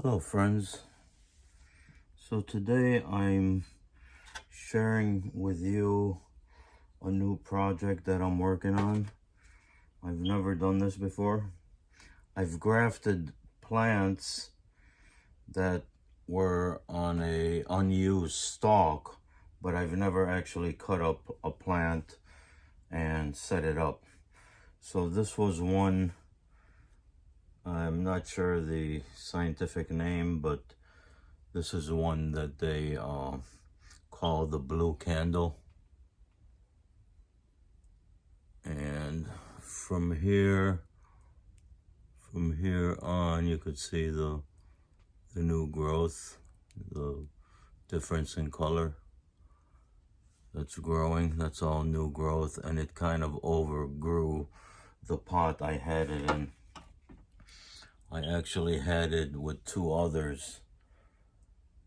Hello friends. So today I'm sharing with you a new project that I'm working on. I've never done this before. I've grafted plants that were on a unused stalk, but I've never actually cut up a plant and set it up. So this was one, I'm not sure the scientific name, but this is one that they call the blue candle. And from here on, you could see the new growth, the difference in color that's growing. That's all new growth, and it kind of overgrew the pot I had it in. I actually had it with two others,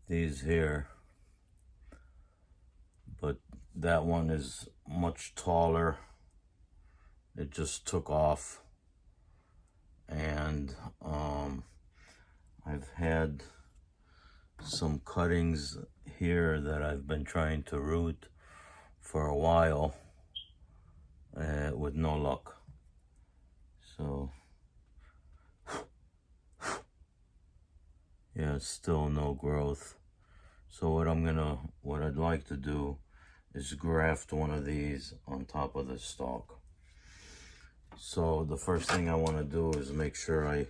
these here, but that one is much taller. It just took off, and I've had some cuttings here that I've been trying to root for a while with no luck. So yeah, it's still no growth. So what I'd like to do is graft one of these on top of the stalk. So the first thing I want to do is make sure I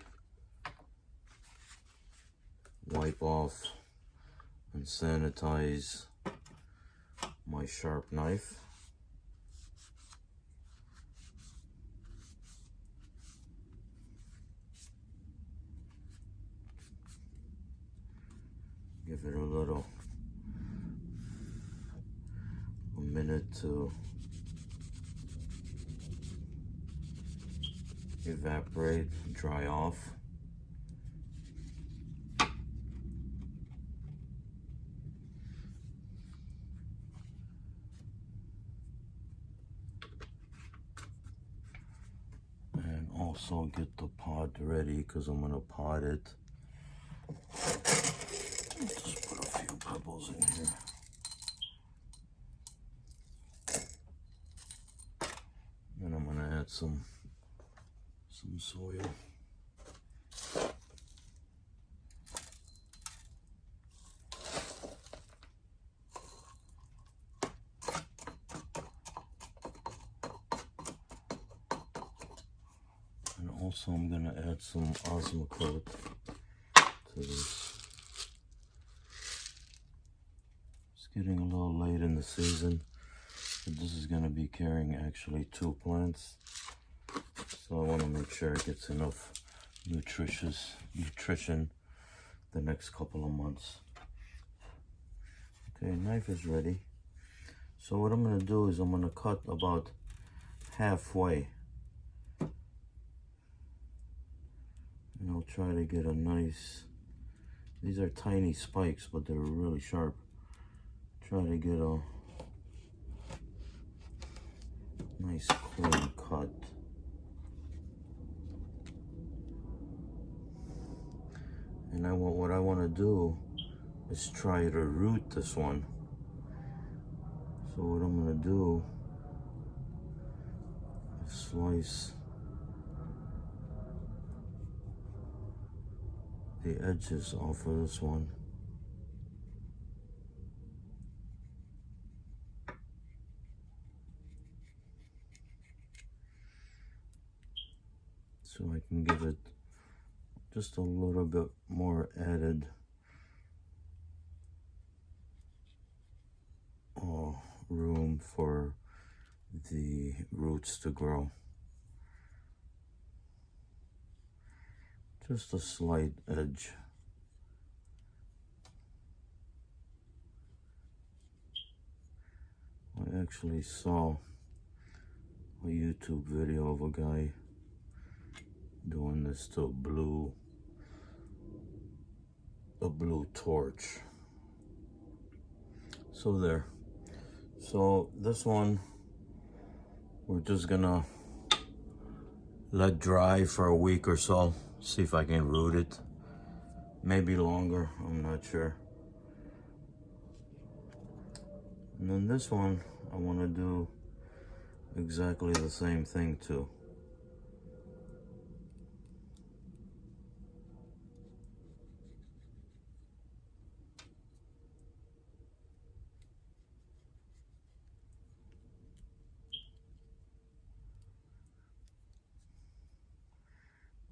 wipe off and sanitize my sharp knife. Give it a minute to evaporate, dry off. And also get the pot ready, because I'm gonna pot it. Just put a few pebbles in here. Then I'm gonna add some soil. And also I'm gonna add some Osmocote to this. It's getting a little late in the season, but this is gonna be carrying actually 2 plants. So I want to make sure it gets enough nutrition the next couple of months. Okay, knife is ready. So what I'm going to do is I'm going to cut about halfway. And I'll try to get a nice, these are tiny spikes, but they're really sharp. Try to get a nice clean cut. And what I want to do is try to root this one. So what I'm going to do is slice the edges off of this one. So I can give it just a little bit more added room for the roots to grow. Just a slight edge. I actually saw a YouTube video of a guy doing this to a blue torch. So there. So this one we're just gonna let dry for a week or so, see if I can root it. maybe longer, I'm not sure. And then this one, I want to do exactly the same thing too.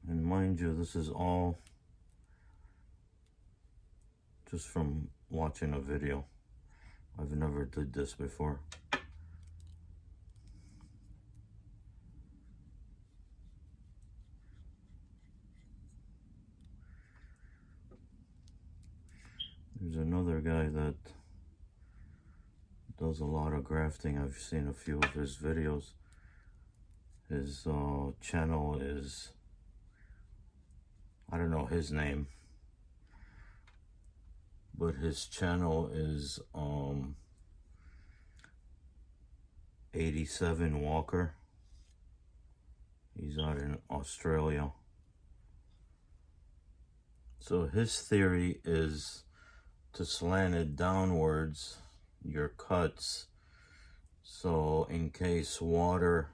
And mind you, this is all just from watching a video. I've never did this before. There's another guy that does a lot of grafting. I've seen a few of his videos. His channel is, I don't know his name, but his channel is 87 Walker. He's out in Australia. So his theory is to slant it downwards, your cuts, so in case water,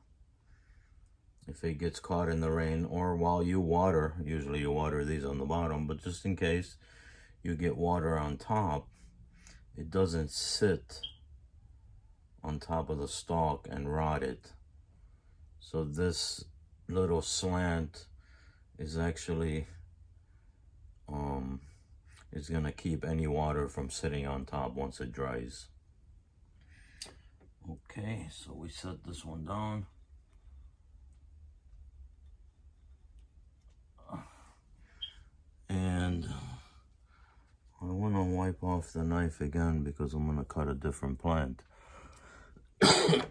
if it gets caught in the rain, or while you water, usually you water these on the bottom, but just in case you get water on top, it doesn't sit on top of the stalk and rot it. So this little slant is actually it's gonna keep any water from sitting on top once it dries. Okay, so we set this one down. And I want to wipe off the knife again because I'm going to cut a different plant. So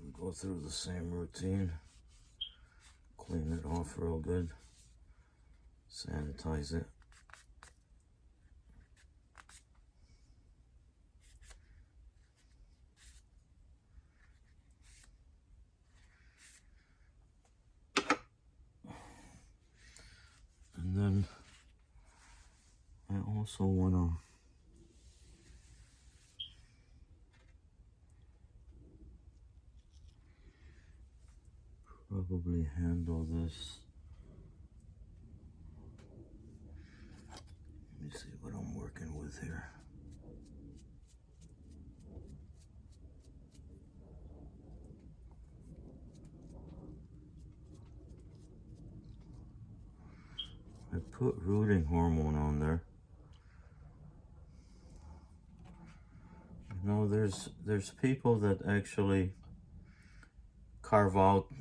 we go through the same routine. Clean it off real good. Sanitize it. And then I also want to probably handle this. Let me see what I'm working with here. I put rooting hormone on there. You know, there's people that actually carve out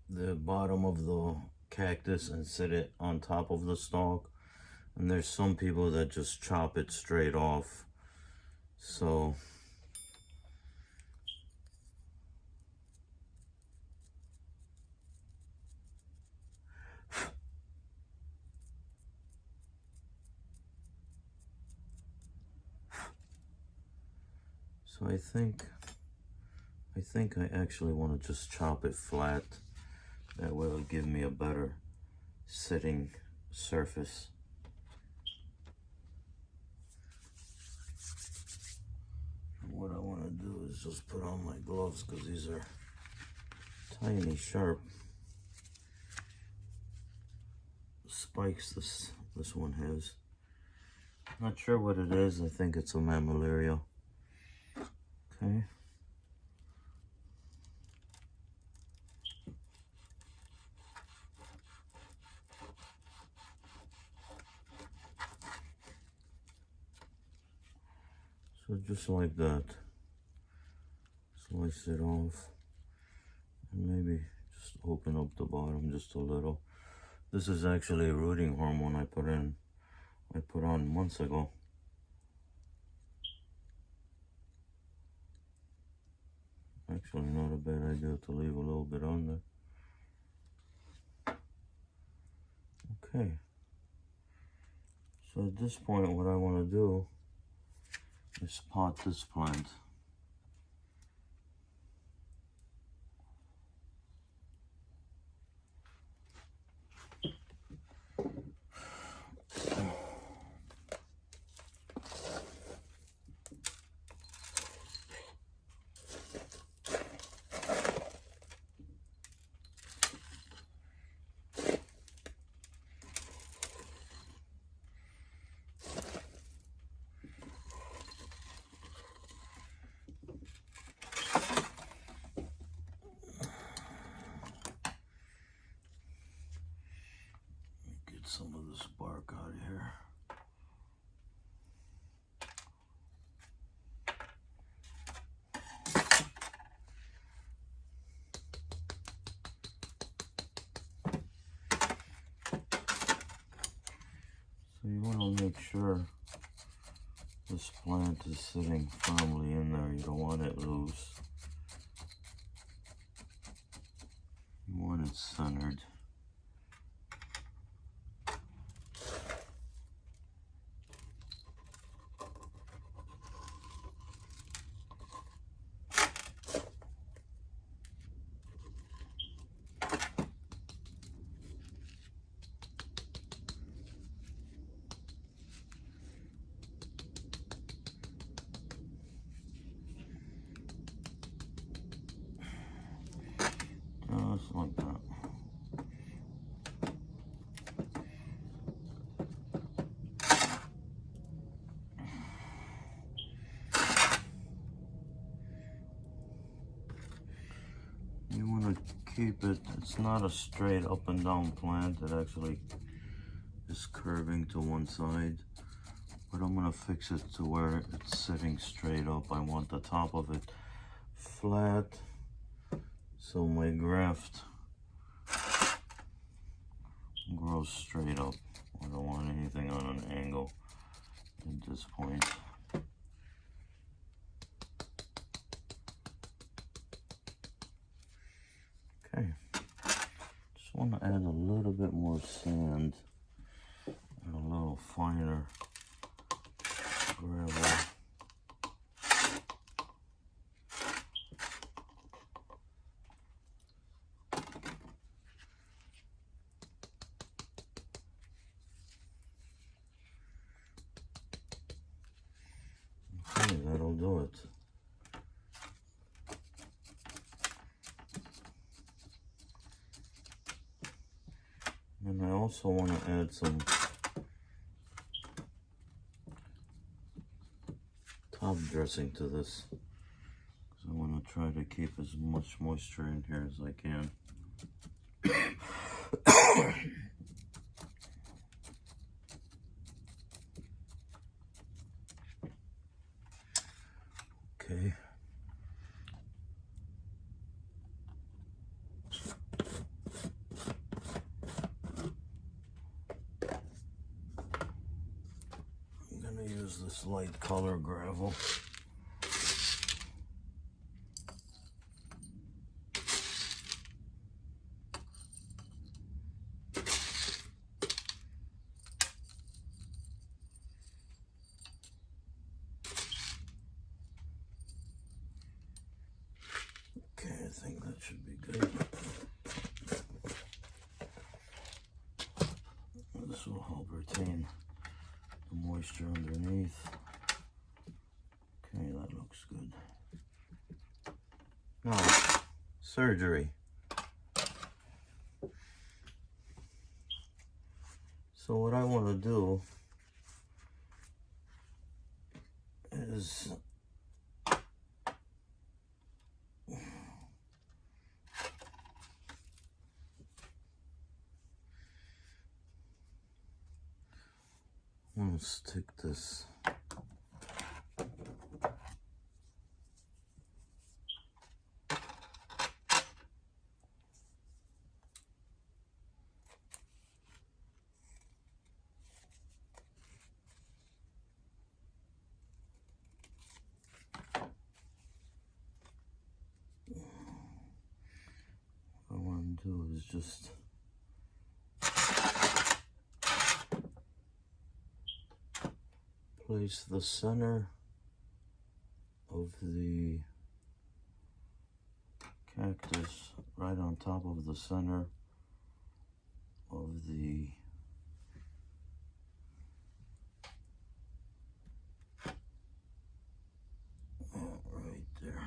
the bottom of the cactus and sit it on top of the stalk. And there's some people that just chop it straight off. So I think I actually want to just chop it flat. That way it'll give me a better sitting surface. What I want to do is just put on my gloves because these are tiny, sharp spikes this one has. Not sure what it is. I think it's a mammilliria. Okay. So just like that, slice it off, and maybe just open up the bottom just a little. This is actually a rooting hormone I put on months ago. Actually, not a bad idea to leave a little bit on there. Okay. So at this point, what I want to do is pot this plant. Some of this bark out of here. So you want to make sure this plant is sitting firmly in there. You don't want it loose. You want it centered. Just like that. You want to keep it, it's not a straight up and down plant, it actually is curving to one side. But I'm going to fix it to where it's sitting straight up. I want the top of it flat, so my graft grows straight up. I don't want anything on an angle at this point. Okay, just want to add a little bit more sand and a little finer gravel. Okay, that'll do it. And I also want to add some top dressing to this, because I want to try to keep as much moisture in here as I can. Okay. I'm gonna use this light color gravel. Okay, I think that should be good. This will help retain the moisture underneath. Okay, that looks good. Now, surgery. So what I want to do is I'm gonna stick this what I want to do is just place the center of the cactus right on top of the center of the right there,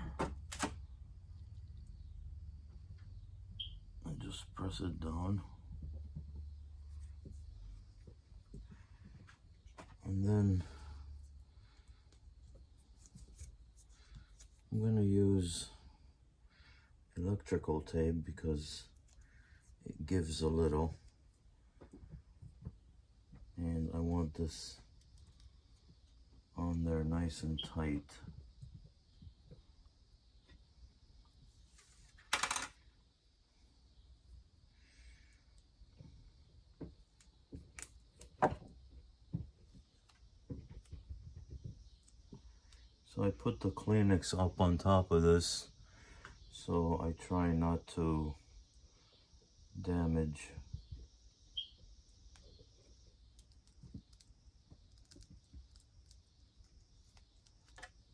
and just press it down, and then I'm going to use electrical tape because it gives a little, and I want this on there nice and tight. So I put the Kleenex up on top of this, so I try not to damage.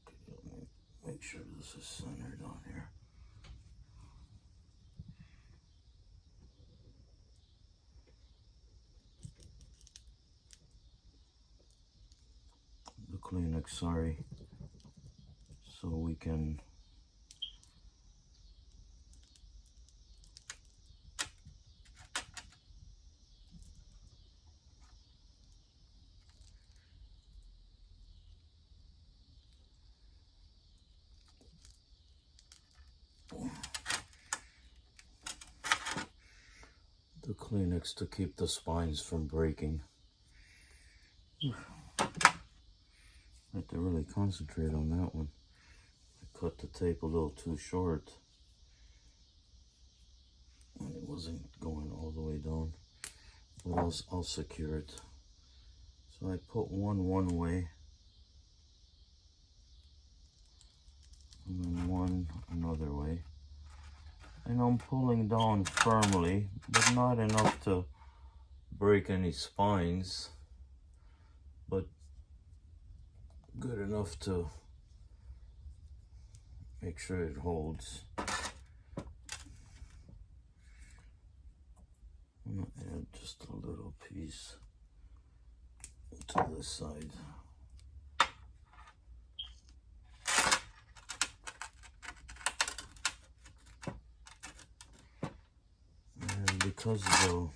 Okay, let me make sure this is centered on here. The Kleenex, sorry. So we can the Kleenex to keep the spines from breaking. I have to really concentrate on that one. I cut the tape a little too short, and it wasn't going all the way down, but I'll secure it. So I put one way, and then one another way, and I'm pulling down firmly, but not enough to break any spines, but good enough to make sure it holds. I'm gonna add just a little piece to this side. And because the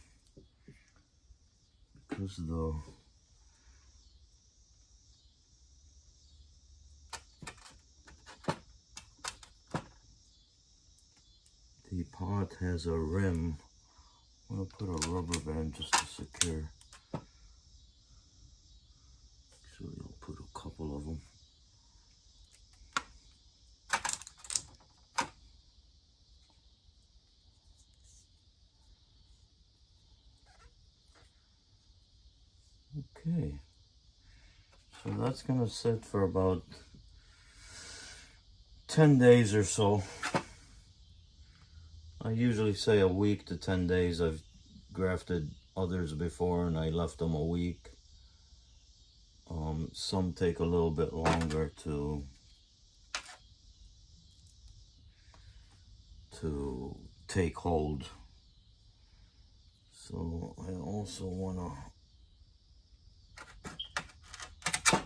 pot has a rim, I'm going to put a rubber band just to secure. Actually, I'll put a couple of them. Okay, so that's going to sit for about 10 days or so. I usually say a week to 10 days. I've grafted others before and I left them a week. Some take a little bit longer to take hold. So I also want to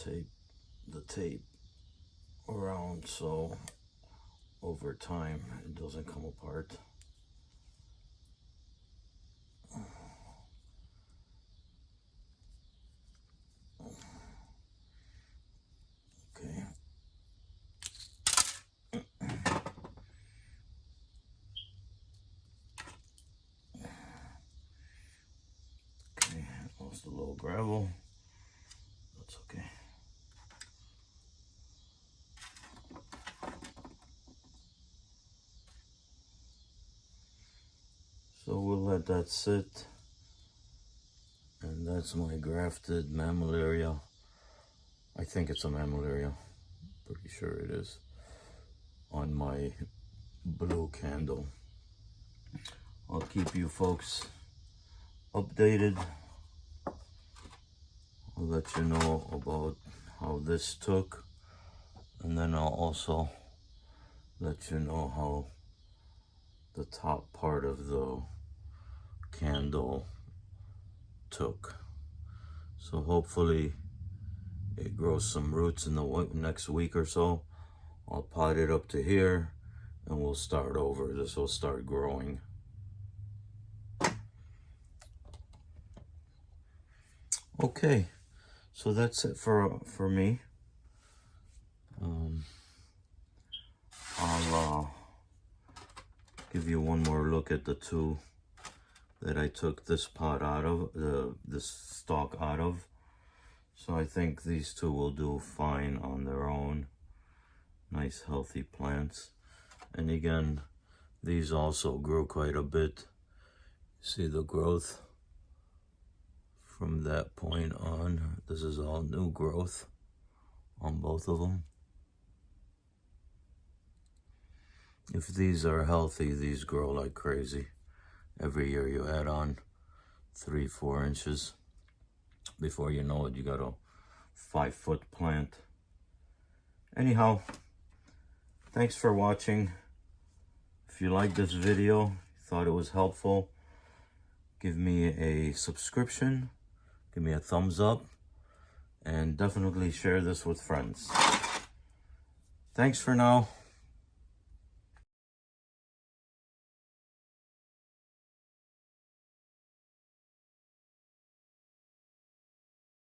tape the tape around so over time it doesn't come apart. Okay. Okay, lost a little gravel. That's okay. So we'll let that sit, and that's my grafted mammilliria. I think it's a mammilliria, pretty sure it is, on my blue candle. I'll keep you folks updated I'll let you know about how this took, and then I'll also let you know how the top part of the candle took. So hopefully it grows some roots in the next week or so. I'll pot it up to here and we'll start over. This will start growing. Okay, so that's it for me. I'll give you one more look at the two that I took this pot out of, this stalk out of. So I think these two will do fine on their own. Nice healthy plants. And again, these also grew quite a bit. See the growth from that point on. This is all new growth on both of them. If these are healthy, these grow like crazy. Every year you add on 3-4 inches. Before you know it, you got a 5-foot plant. Anyhow, thanks for watching. If you liked this video, thought it was helpful, give me a subscription, give me a thumbs up, and definitely share this with friends. Thanks for now.